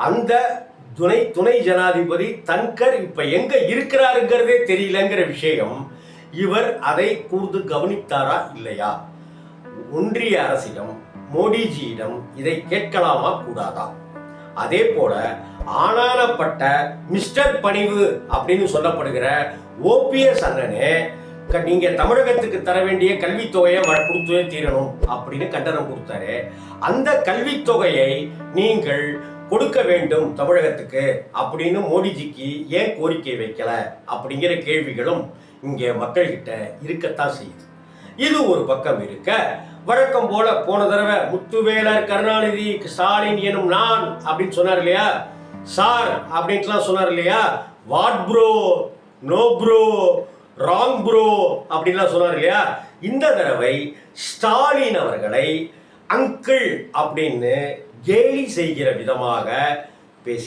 அந்த துணை ஜனாதிபதி தன்கர் இப்ப எங்க இருக்கிறாருங்கிறதே தெரியலங்கிற விஷயம், இவர் அதை கூர்ந்து கவனித்தாரா இல்லையா? ஒன்றிய அரசிடம் மோடிஜியிடம் இதை கேட்கலாமா கூடாதா? அதே போல ஆனானப்பட்ட மிஸ்டர் பணிவு அப்படின்னு சொல்லப்படுகிற ஓபிஎஸ் அண்ணனே நீங்க தமிழகத்துக்கு தர வேண்டிய கல்வித்தொகையை கொடுத்தே தீரணும் அப்படின்னு கண்டனம் கொடுத்தாரு. அந்த கல்வித்தொகையை நீங்கள் கொடுக்க வேண்டும் தமிழகத்துக்கு அப்படின்னு மோடிஜிக்கு ஏன் கோரிக்கை வைக்கல அப்படிங்கிற கேள்விகளும் இங்கே மக்கள்கிட்ட இருக்கத்தான் செய்யுது. இது ஒரு பக்கம் இருக்க, வழக்கம் போல போன தடவை முத்துவேலர் கருணாநிதி ஸ்டாலின் எனும் நான் அப்படின்னு சொன்னார் இல்லையா, சார் அப்படின்ட்டுலாம் சொன்னார் இல்லையா, what bro, no bro, wrong bro அப்படின்லாம் சொன்னார் இல்லையா, இந்த தடவை ஸ்டாலின் அவர்களை அங்கிள் அப்படின்னு கேலி செய்கிற விதமாக பேசினார்.